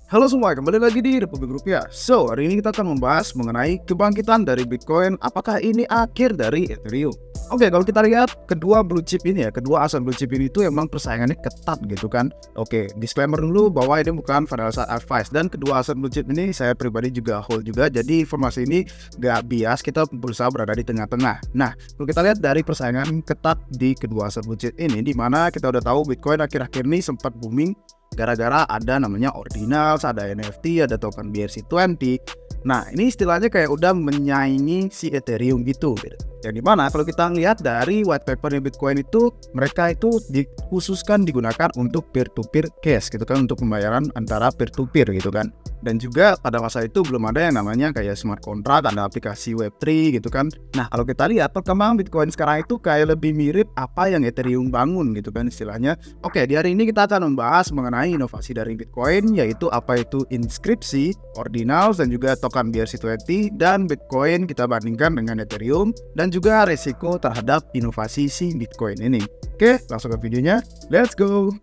Halo semua, kembali lagi di Republik Rupiah. So, hari ini kita akan membahas mengenai kebangkitan dari Bitcoin. Apakah ini akhir dari Ethereum? Oke, kalau kita lihat kedua blue chip ini ya, kedua aset blue chip ini itu emang persaingannya ketat gitu kan. Oke, disclaimer dulu bahwa ini bukan financial advice, dan kedua aset blue chip ini saya pribadi juga hold juga. Jadi informasi ini gak bias, kita berusaha berada di tengah-tengah. Nah, kalau kita lihat dari persaingan ketat di kedua aset blue chip ini, di mana kita udah tahu Bitcoin akhir-akhir ini sempat booming gara-gara ada namanya Ordinals, ada NFT, ada token BRC20. Nah, ini istilahnya kayak udah menyaingi si Ethereum gitu. Yang dimana kalau kita lihat dari white paper Bitcoin itu, mereka itu dikhususkan digunakan untuk peer-to-peer cash gitu kan, untuk pembayaran antara peer-to-peer gitu kan. Dan juga pada masa itu belum ada yang namanya kayak smart contract, ada aplikasi Web3 gitu kan. Nah, kalau kita lihat perkembangan Bitcoin sekarang itu kayak lebih mirip apa yang Ethereum bangun gitu kan istilahnya. Oke, di hari ini kita akan membahas mengenai inovasi dari Bitcoin, yaitu apa itu inskripsi, ordinals, dan juga token BRC20, dan Bitcoin kita bandingkan dengan Ethereum, dan juga resiko terhadap inovasi si Bitcoin ini. Oke, langsung ke videonya. Let's go!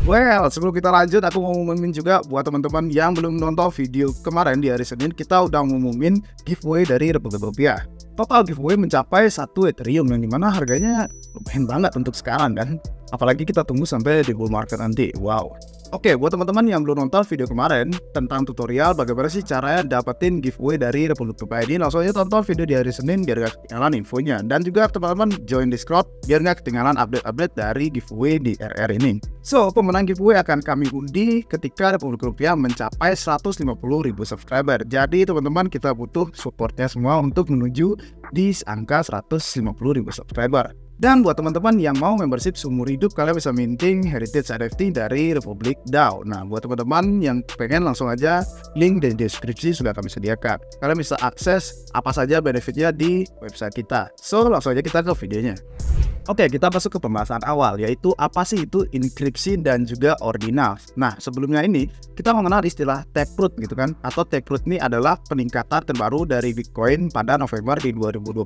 Well, sebelum kita lanjut, aku mau ngumumin juga buat teman-teman yang belum nonton video kemarin di hari Senin, kita udah ngumumin giveaway dari Republik Rupiah. Total giveaway mencapai 1 Ethereum, yang dimana harganya lumayan banget untuk sekarang kan. Apalagi kita tunggu sampai di bull market nanti. Wow. Oke, buat teman-teman yang belum nonton video kemarin tentang tutorial bagaimana sih caranya dapetin giveaway dari Republik Rupiah ini, langsung aja tonton video di hari Senin biar gak ketinggalan infonya. Dan juga teman-teman join Discord biar gak ketinggalan update-update dari giveaway di RR ini. So, pemenang giveaway akan kami undi ketika Republik Rupiah mencapai 150.000 subscriber. Jadi teman-teman, kita butuh supportnya semua untuk menuju di angka 150.000 subscriber. Dan buat teman-teman yang mau membership seumur hidup, kalian bisa minting Heritage NFT dari Republic DAO. Nah, buat teman-teman yang pengen, langsung aja link di deskripsi sudah kami sediakan. Kalian bisa akses apa saja benefitnya di website kita. So, langsung aja kita ke videonya. Oke, kita masuk ke pembahasan awal, yaitu apa sih itu inskripsi dan juga ordinals. Nah, sebelumnya ini kita mengenal istilah taproot gitu kan, atau taproot ini adalah peningkatan terbaru dari Bitcoin pada November di 2021,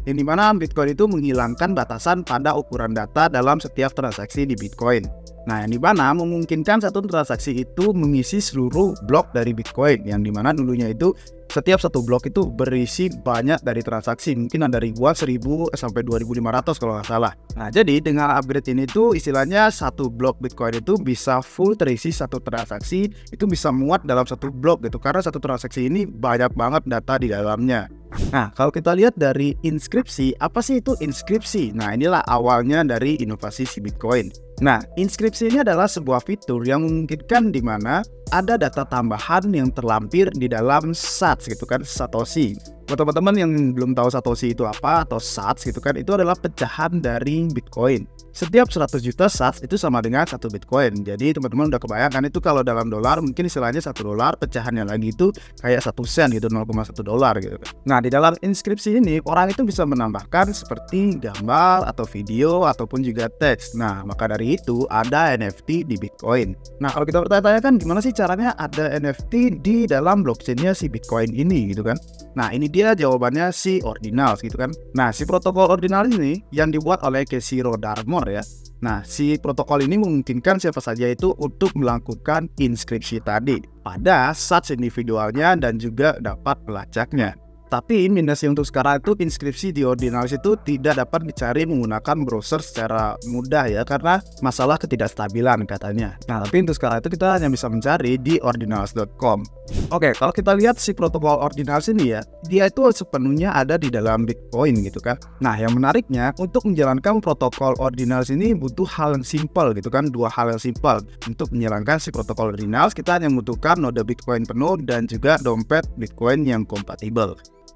yang dimana Bitcoin itu menghilangkan batasan pada ukuran data dalam setiap transaksi di Bitcoin. Nah, yang dimana memungkinkan satu transaksi itu mengisi seluruh blok dari Bitcoin, yang dimana dulunya itu setiap satu blok itu berisi banyak dari transaksi, mungkin ada ribuan, 1000 sampai 2500 kalau nggak salah. Nah, jadi dengan upgrade ini tuh istilahnya satu blok Bitcoin itu bisa full terisi satu transaksi, itu bisa muat dalam satu blok gitu, karena satu transaksi ini banyak banget data di dalamnya. Nah, kalau kita lihat dari inskripsi, apa sih itu inskripsi? Nah, inilah awalnya dari inovasi si Bitcoin. Nah, inskripsi ini adalah sebuah fitur yang memungkinkan di mana ada data tambahan yang terlampir di dalam sats gitu kan, Satoshi. Buat teman-teman yang belum tahu Satoshi itu apa atau sats gitu kan, itu adalah pecahan dari Bitcoin. Setiap 100 juta sats itu sama dengan 1 Bitcoin. Jadi teman-teman udah kebayangkan itu kalau dalam dolar mungkin istilahnya 1 dolar, pecahannya lagi itu kayak 1 sen gitu, 0,1 dolar gitu. Nah, di dalam inskripsi ini orang itu bisa menambahkan seperti gambar atau video ataupun juga teks. Nah, maka dari itu ada NFT di Bitcoin. Nah, kalau kita bertanya-tanya kan gimana sih caranya ada NFT di dalam blockchainnya si Bitcoin ini gitu kan. Nah, ini dia jawabannya si Ordinals gitu kan. Nah, si protokol Ordinals ini yang dibuat oleh Casey Rodarmor ya. Nah, si protokol ini memungkinkan siapa saja itu untuk melakukan inskripsi tadi pada sats individualnya dan juga dapat melacaknya. Tapi minusnya untuk sekarang itu inskripsi di Ordinals itu tidak dapat dicari menggunakan browser secara mudah ya, karena masalah ketidakstabilan katanya. Nah, tapi untuk sekarang itu kita hanya bisa mencari di ordinals.com. Oke, kalau kita lihat si protokol Ordinals ini ya, dia itu sepenuhnya ada di dalam Bitcoin gitu kan. Nah, yang menariknya untuk menjalankan protokol Ordinals ini butuh hal yang simpel gitu kan, dua hal yang simpel. Untuk menjalankan si protokol Ordinals kita hanya membutuhkan node Bitcoin penuh dan juga dompet Bitcoin yang kompatibel.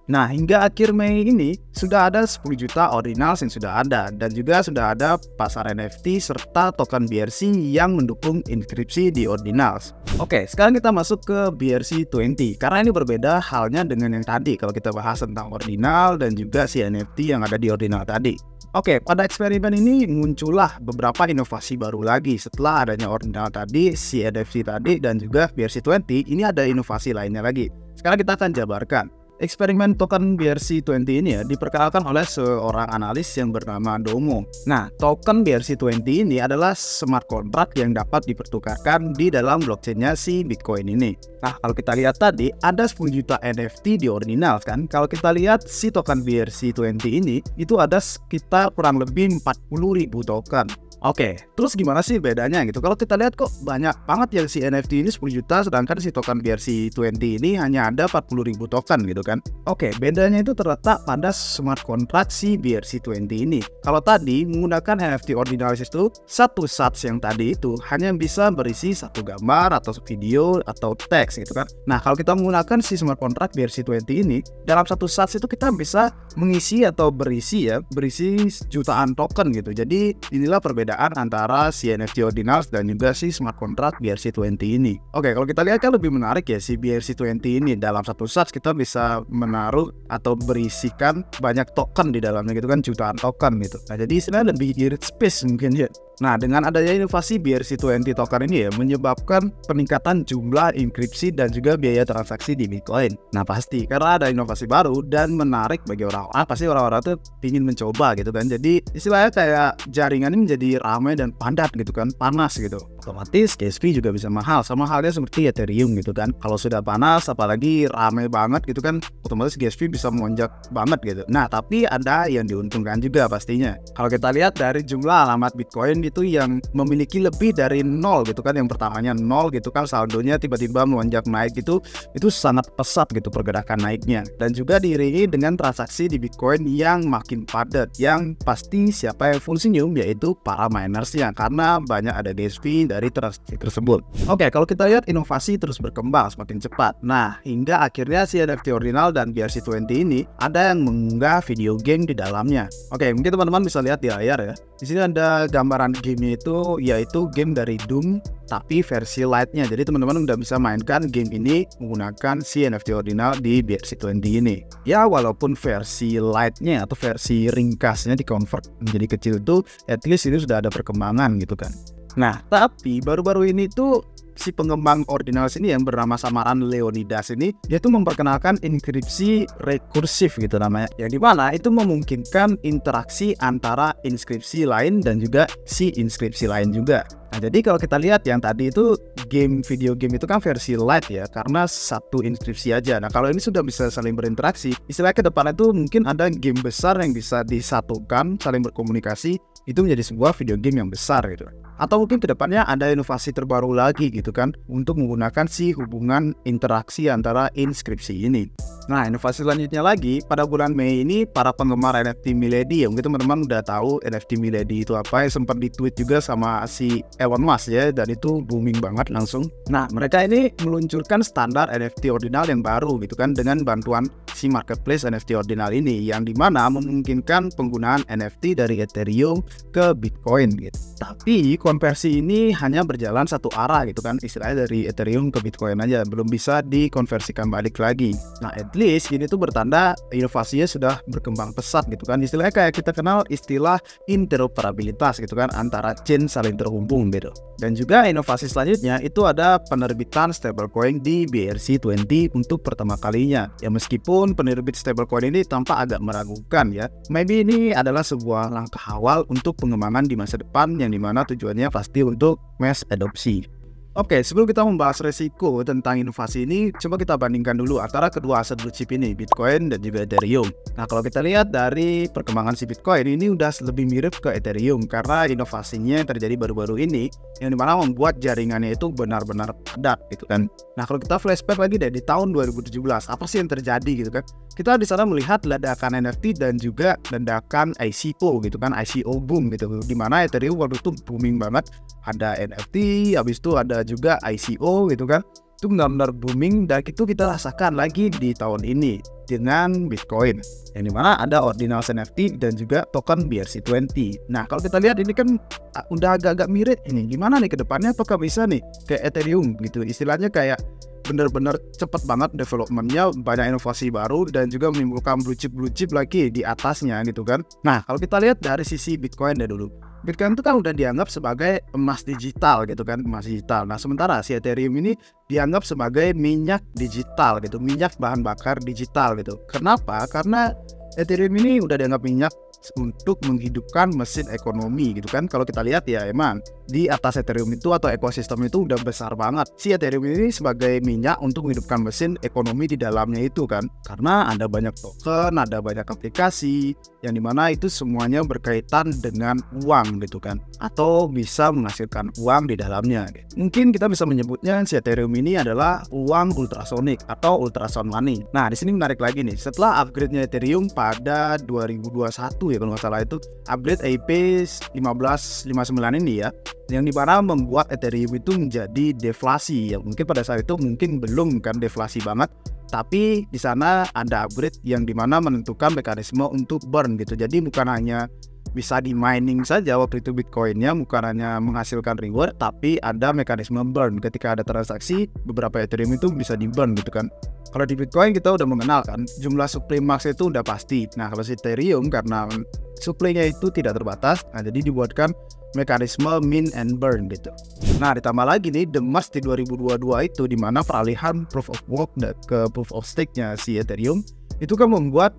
Nah, hingga akhir Mei ini sudah ada 10 juta Ordinals yang sudah ada, dan juga sudah ada pasar NFT serta token BRC yang mendukung inskripsi di Ordinals. Oke, sekarang kita masuk ke BRC20, karena ini berbeda halnya dengan yang tadi kalau kita bahas tentang Ordinal dan juga si NFT yang ada di Ordinal tadi. Oke, pada eksperimen ini muncullah beberapa inovasi baru lagi setelah adanya Ordinal tadi, si NFT tadi, dan juga BRC20. Ini ada inovasi lainnya lagi. Sekarang kita akan jabarkan. Eksperimen token BRC20 ini ya diperkenalkan oleh seorang analis yang bernama Domo. Nah, token BRC20 ini adalah smart contract yang dapat dipertukarkan di dalam blockchain-nya si Bitcoin ini. Nah, kalau kita lihat tadi ada 10 juta NFT di Ordinals kan. Kalau kita lihat si token BRC20 ini itu ada sekitar kurang lebih 40.000 token. Oke, terus gimana sih bedanya gitu? Kalau kita lihat kok banyak banget yang si NFT ini 10 juta, sedangkan si token BRC20 ini hanya ada 40.000 token gitu kan. Oke, bedanya itu terletak pada smart contract si BRC20 ini. Kalau tadi menggunakan NFT Ordinals itu, satu sats yang tadi itu hanya bisa berisi satu gambar atau video atau teks gitu kan. Nah, kalau kita menggunakan si smart contract BRC20 ini, dalam satu sats itu kita bisa mengisi atau berisi jutaan token gitu. Jadi inilah perbedaan antara si NFT Ordinals dan juga si smart contract BRC20 ini. Oke, kalau kita lihat kan lebih menarik ya si BRC20 ini. Dalam satu sats kita bisa menaruh atau berisikan banyak token di dalamnya gitu kan, jutaan token gitu. Nah, jadi istilahnya lebih irit space mungkin ya. Nah, dengan adanya inovasi BRC20 token ini ya menyebabkan peningkatan jumlah enkripsi dan juga biaya transaksi di Bitcoin. Nah, pasti karena ada inovasi baru dan menarik bagi orang-orang, pasti orang-orang tuh ingin mencoba gitu kan. Jadi istilahnya kayak jaringan ini menjadi ramai dan padat gitu kan, panas gitu. Otomatis gas fee juga bisa mahal, sama halnya seperti Ethereum gitu kan. Kalau sudah panas apalagi ramai banget gitu kan, otomatis gas fee bisa melonjak banget gitu. Nah, tapi ada yang diuntungkan juga pastinya. Kalau kita lihat dari jumlah alamat Bitcoin itu yang memiliki lebih dari 0 gitu kan, yang pertamanya 0 gitu kan, saldonya tiba-tiba melonjak naik gitu, itu sangat pesat gitu pergerakan naiknya. Dan juga diiringi dengan transaksi di Bitcoin yang makin padat, yang pasti siapa yang full senyum yaitu para minersnya, karena banyak ada gas fee dari transaksi tersebut. Oke, kalau kita lihat inovasi terus berkembang semakin cepat. Nah, hingga akhirnya si NFT Ordinal dan BRC20 ini ada yang mengunggah video game di dalamnya. Oke, mungkin teman-teman bisa lihat di layar ya. Di sini ada gambaran game itu, yaitu game dari Doom tapi versi light-nya. Jadi teman-teman udah bisa mainkan game ini menggunakan si NFT Ordinal di BRC20 ini. Ya, walaupun versi light-nya atau versi ringkasnya di-convert menjadi kecil itu, at least ini sudah ada perkembangan gitu kan. Nah, tapi baru-baru ini tuh si pengembang Ordinals ini yang bernama samaran Leonidas ini, dia tuh memperkenalkan inskripsi rekursif gitu namanya, yang dimana itu memungkinkan interaksi antara inskripsi lain dan juga si inskripsi lain juga. Nah, jadi kalau kita lihat yang tadi itu video game itu kan versi light ya, karena satu inskripsi aja. Nah, kalau ini sudah bisa saling berinteraksi, istilahnya ke depannya itu mungkin ada game besar yang bisa disatukan, saling berkomunikasi, itu menjadi sebuah video game yang besar gitu. Atau mungkin kedepannya ada inovasi terbaru lagi gitu kan, untuk menggunakan si hubungan interaksi antara inskripsi ini. Nah, inovasi selanjutnya lagi, pada bulan Mei ini para penggemar NFT Milady, ya mungkin teman-teman udah tahu NFT Milady itu apa, ya sempat di-tweet juga sama si Elon Musk ya, dan itu booming banget langsung. Nah, mereka ini meluncurkan standar NFT Ordinal yang baru gitu kan, dengan bantuan si marketplace NFT Ordinal ini, yang dimana memungkinkan penggunaan NFT dari Ethereum ke Bitcoin gitu. Tapi konversi ini hanya berjalan satu arah gitu kan, istilahnya dari Ethereum ke Bitcoin aja, belum bisa dikonversikan balik lagi. Nah, at least ini tuh bertanda inovasinya sudah berkembang pesat gitu kan, istilahnya kayak kita kenal istilah interoperabilitas gitu kan, antara chain saling terhubung gitu. Dan juga inovasi selanjutnya itu ada penerbitan stablecoin di BRC20 untuk pertama kalinya. Ya, meskipun penerbit stablecoin ini tampak agak meragukan ya, maybe ini adalah sebuah langkah awal untuk pengembangan di masa depan, yang dimana tujuannya pasti untuk mass adopsi. Oke, sebelum kita membahas resiko tentang inovasi ini, coba kita bandingkan dulu antara kedua aset blue chip ini, Bitcoin dan juga Ethereum. Nah, kalau kita lihat dari perkembangan si Bitcoin ini udah lebih mirip ke Ethereum, karena inovasinya yang terjadi baru-baru ini, yang dimana membuat jaringannya itu benar-benar padat gitu kan. Nah, kalau kita flashback lagi deh di tahun 2017, apa sih yang terjadi gitu kan? Kita di sana melihat ledakan NFT dan juga ledakan ICO gitu kan, ICO boom gitu, dimana Ethereum waktu itu booming banget, ada NFT, habis itu ada juga ICO gitu kan, itu benar-benar booming. Dan itu kita rasakan lagi di tahun ini dengan Bitcoin, yang dimana ada Ordinals NFT dan juga token BRC20. Nah, kalau kita lihat ini kan udah agak-agak mirip ini, gimana nih ke depannya, apakah bisa nih kayak Ethereum gitu, istilahnya kayak benar-benar cepat banget developmentnya, banyak inovasi baru dan juga menimbulkan blue chip lagi di atasnya gitu kan. Nah, kalau kita lihat dari sisi Bitcoin deh dulu. Bitcoin itu kan udah dianggap sebagai emas digital gitu kan, emas digital. Nah, sementara si Ethereum ini dianggap sebagai minyak digital gitu, minyak bahan bakar digital gitu. Kenapa? Karena Ethereum ini udah dianggap minyak untuk menghidupkan mesin ekonomi gitu kan. Kalau kita lihat ya emang di atas Ethereum itu atau ekosistem itu udah besar banget. Si Ethereum ini sebagai minyak untuk menghidupkan mesin ekonomi di dalamnya itu kan. Karena ada banyak token, ada banyak aplikasi yang dimana itu semuanya berkaitan dengan uang gitu kan, atau bisa menghasilkan uang di dalamnya gitu. Mungkin kita bisa menyebutnya si Ethereum ini adalah uang ultrasonic atau ultrasound money. Nah, di sini menarik lagi nih, setelah upgrade-nya Ethereum pada 2021 ya kalau nggak salah, itu upgrade EIP 1559 ini ya, yang dimana membuat Ethereum itu menjadi deflasi ya. Mungkin pada saat itu mungkin belum kan deflasi banget, tapi di sana ada upgrade yang dimana menentukan mekanisme untuk burn gitu. Jadi bukan hanya bisa di mining saja waktu itu Bitcoinnya, bukan hanya menghasilkan reward, tapi ada mekanisme burn. Ketika ada transaksi, beberapa Ethereum itu bisa di burn gitu kan. Kalau di Bitcoin kita udah mengenal kan, jumlah supply max itu udah pasti. Nah, kalau si Ethereum karena supply-nya itu tidak terbatas, nah jadi dibuatkan mekanisme mint and burn gitu. Nah, ditambah lagi nih, the merge di 2022 itu dimana peralihan proof of work ke proof of stake-nya si Ethereum itu kan membuat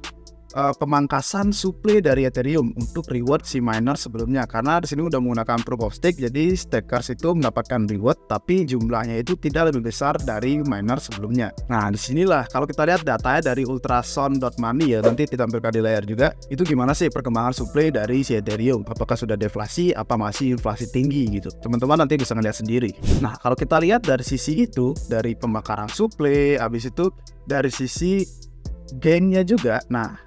pemangkasan supply dari Ethereum untuk reward si miner sebelumnya, karena di sini udah menggunakan proof of stake, jadi stakers itu mendapatkan reward tapi jumlahnya itu tidak lebih besar dari miner sebelumnya. Nah, disinilah kalau kita lihat datanya dari ultrasound.money ya, nanti ditampilkan di layar juga, itu gimana sih perkembangan supply dari si Ethereum, apakah sudah deflasi, apa masih inflasi tinggi gitu. Teman-teman nanti bisa ngeliat sendiri. Nah, kalau kita lihat dari sisi itu, dari pembakaran supply, habis itu dari sisi gainnya juga, nah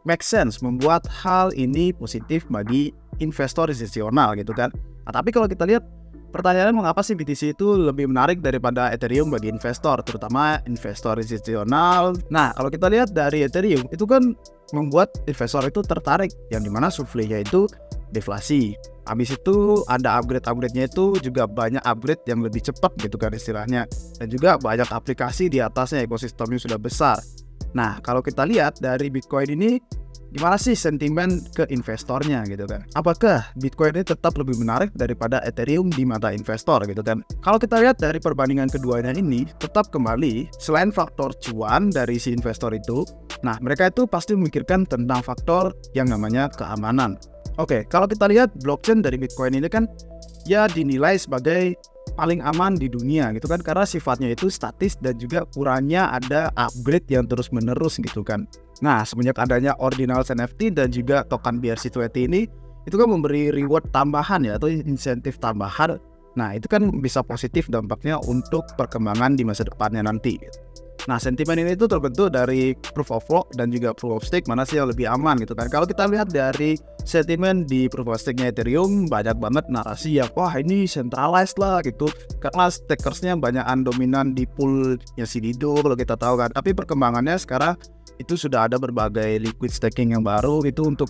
make sense membuat hal ini positif bagi investor institusional gitu kan. Nah, tapi kalau kita lihat pertanyaannya, mengapa sih BTC itu lebih menarik daripada Ethereum bagi investor, terutama investor institusional? Nah, kalau kita lihat dari Ethereum itu kan membuat investor itu tertarik, yang dimana supply-nya itu deflasi. Habis itu ada upgrade-nya itu juga banyak upgrade yang lebih cepat gitu kan istilahnya, dan juga banyak aplikasi di atasnya, ekosistemnya sudah besar. Nah, kalau kita lihat dari Bitcoin ini, gimana sih sentimen ke investornya gitu kan? Apakah Bitcoin ini tetap lebih menarik daripada Ethereum di mata investor gitu kan? Kalau kita lihat dari perbandingan keduanya ini, tetap kembali, selain faktor cuan dari si investor itu, nah mereka itu pasti memikirkan tentang faktor yang namanya keamanan. Oke, kalau kita lihat blockchain dari Bitcoin ini kan ya dinilai sebagai paling aman di dunia gitu kan, karena sifatnya itu statis dan juga kurangnya ada upgrade yang terus menerus gitu kan. Nah, semenjak adanya Ordinals NFT dan juga token BRC20 ini, itu kan memberi reward tambahan ya, atau insentif tambahan. Nah, itu kan bisa positif dampaknya untuk perkembangan di masa depannya nanti. Nah, sentimen ini itu terbentuk dari proof of work dan juga proof of stake, mana sih yang lebih aman gitu kan. Kalau kita lihat dari sentimen di proof of stake-nya Ethereum, banyak banget narasi yang wah ini centralized lah gitu, karena stakersnya banyakan dominan di poolnya si Lido kalau kita tahu kan. Tapi perkembangannya sekarang itu sudah ada berbagai liquid staking yang baru itu untuk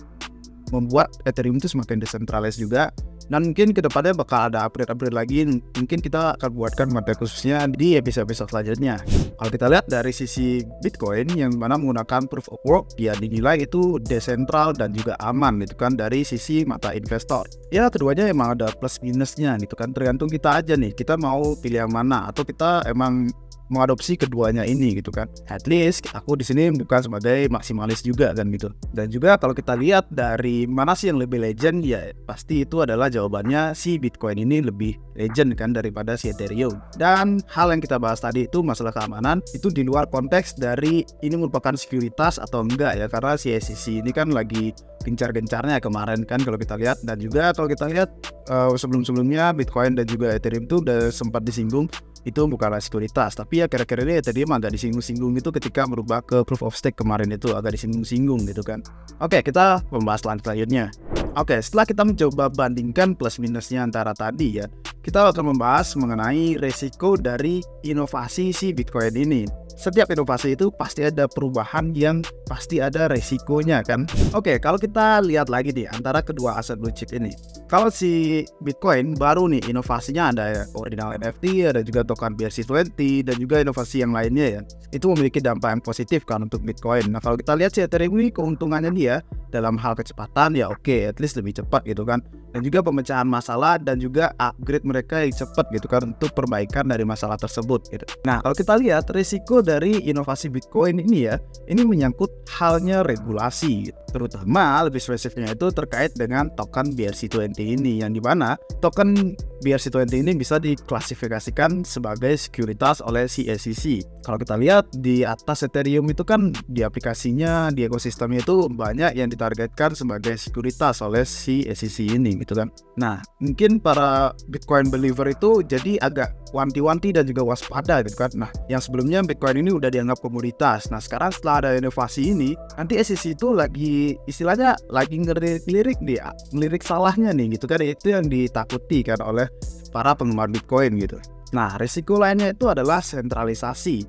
membuat Ethereum itu semakin decentralized juga. Dan mungkin kedepannya bakal ada upgrade lagi, mungkin kita akan buatkan materi khususnya di episode selanjutnya. Kalau kita lihat dari sisi Bitcoin yang mana menggunakan proof of work, dia dinilai itu desentral dan juga aman gitu kan dari sisi mata investor. Ya keduanya emang ada plus minusnya gitu kan, tergantung kita aja nih, kita mau pilih yang mana, atau kita emang mengadopsi keduanya ini gitu kan. At least aku di sini bukan sebagai maksimalis juga kan gitu. Dan juga kalau kita lihat dari mana sih yang lebih legend, ya pasti itu adalah jawabannya si Bitcoin ini lebih legend kan daripada si Ethereum. Dan hal yang kita bahas tadi itu masalah keamanan, itu di luar konteks dari ini merupakan sekuritas atau enggak ya, karena si SEC ini kan lagi gencar-gencarnya kemarin kan kalau kita lihat. Dan juga kalau kita lihat sebelum-sebelumnya Bitcoin dan juga Ethereum itu udah sempat disinggung itu bukanlah sekuritas, tapi ya kira-kira ini Ethereum agak disinggung-singgung itu ketika berubah ke proof of stake kemarin, itu agak disinggung-singgung gitu kan. Oke, kita membahas selanjutnya. Oke, setelah kita mencoba bandingkan plus minusnya antara tadi ya, kita akan membahas mengenai resiko dari inovasi si Bitcoin ini. Setiap inovasi itu pasti ada perubahan yang pasti ada resikonya kan. Oke, kalau kita lihat lagi nih antara kedua aset blue chip ini, Kalau si Bitcoin baru nih inovasinya ada ya, original NFT, ada juga token BRC20 dan juga inovasi yang lainnya ya. Itu memiliki dampak yang positif kan untuk Bitcoin. Nah kalau kita lihat si Ethereum ini keuntungannya dia dalam hal kecepatan ya oke, at least lebih cepat gitu kan. Dan juga pemecahan masalah dan juga upgrade mereka yang cepat gitu kan untuk perbaikan dari masalah tersebut gitu. Nah kalau kita lihat risiko dari inovasi Bitcoin ini ya, ini menyangkut halnya regulasi gitu. Terutama lebih spesifiknya itu terkait dengan token BRC20 ini, yang dimana token BRC20 ini bisa diklasifikasikan sebagai sekuritas oleh si SEC. Kalau kita lihat di atas Ethereum itu kan di aplikasinya, di ekosistemnya itu banyak yang ditargetkan sebagai sekuritas oleh si SEC ini gitu kan. Nah mungkin para Bitcoin believer itu jadi agak wanti-wanti dan juga waspada gitu kan. Nah yang sebelumnya Bitcoin ini udah dianggap komoditas. Nah sekarang setelah ada inovasi ini, nanti SEC itu lagi istilahnya lagi ngelirik salahnya nih gitu kan. Itu yang ditakuti kan oleh para penggemar Bitcoin gitu. Nah risiko lainnya itu adalah sentralisasi.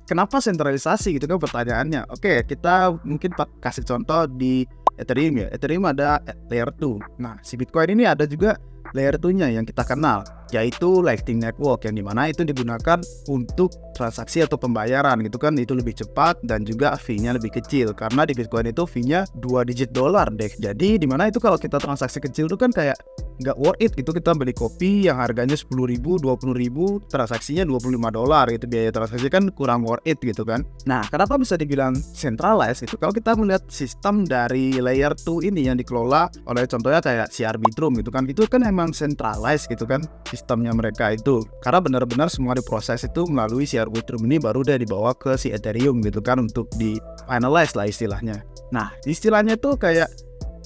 Kenapa sentralisasi gitu kan pertanyaannya? Oke, kita mungkin kasih contoh di Ethereum ya. Ethereum ada layer 2. Nah si Bitcoin ini ada juga layer 2-nya yang kita kenal, yaitu Lightning Network, yang dimana itu digunakan untuk transaksi atau pembayaran gitu kan. Itu lebih cepat dan juga fee-nya lebih kecil, karena di Bitcoin itu fee-nya 2 digit dolar deh. Jadi dimana itu kalau kita transaksi kecil itu kan kayak nggak worth it gitu. Kita beli kopi yang harganya 10.000, 20.000, transaksinya 25 dolar gitu, biaya transaksi kan kurang worth it gitu kan. Nah kenapa bisa dibilang centralized itu? Kalau kita melihat sistem dari layer 2 ini yang dikelola oleh contohnya kayak si Arbitrum gitu kan, itu kan emang centralized gitu kan sistemnya mereka itu, karena benar-benar semua diproses itu melalui si Arbitrum ini, baru udah dibawa ke si Ethereum gitu kan untuk di finalize lah istilahnya. Nah istilahnya tuh kayak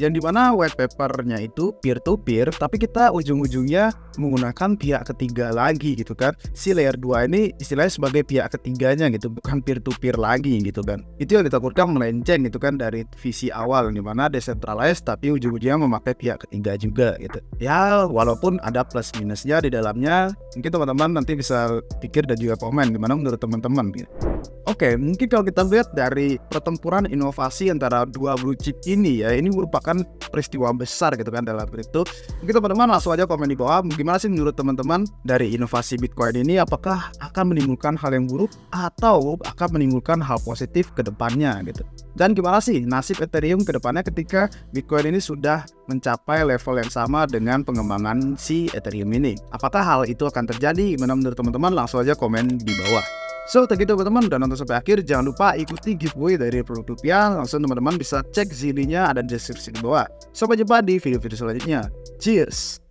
yang dimana white papernya itu peer to peer, tapi kita ujung-ujungnya menggunakan pihak ketiga lagi gitu kan. Si layer 2 ini istilahnya sebagai pihak ketiganya gitu, bukan peer to peer lagi gitu kan. Itu yang ditakutkan melenceng gitu kan dari visi awal, dimana decentralized tapi ujung-ujungnya memakai pihak ketiga juga gitu. Ya walaupun ada plus minusnya di dalamnya, mungkin teman-teman nanti bisa pikir dan juga komen gimana menurut teman-teman gitu. Oke, mungkin kalau kita lihat dari pertempuran inovasi antara dua blue chip ini ya, ini merupakan peristiwa besar gitu kan dalam kripto. Mungkin teman-teman langsung aja komen di bawah, gimana sih menurut teman-teman dari inovasi Bitcoin ini, apakah akan menimbulkan hal yang buruk atau akan menimbulkan hal positif ke depannya gitu. Dan gimana sih nasib Ethereum ke depannya ketika Bitcoin ini sudah mencapai level yang sama dengan pengembangan si Ethereum ini. Apakah hal itu akan terjadi? Gimana menurut teman-teman? Langsung aja komen di bawah. So, begitu teman-teman, udah nonton sampai akhir. Jangan lupa ikuti giveaway dari produk rupiah. Langsung teman-teman bisa cek zilinya ada di deskripsi di bawah. Sampai jumpa di video-video selanjutnya. Cheers!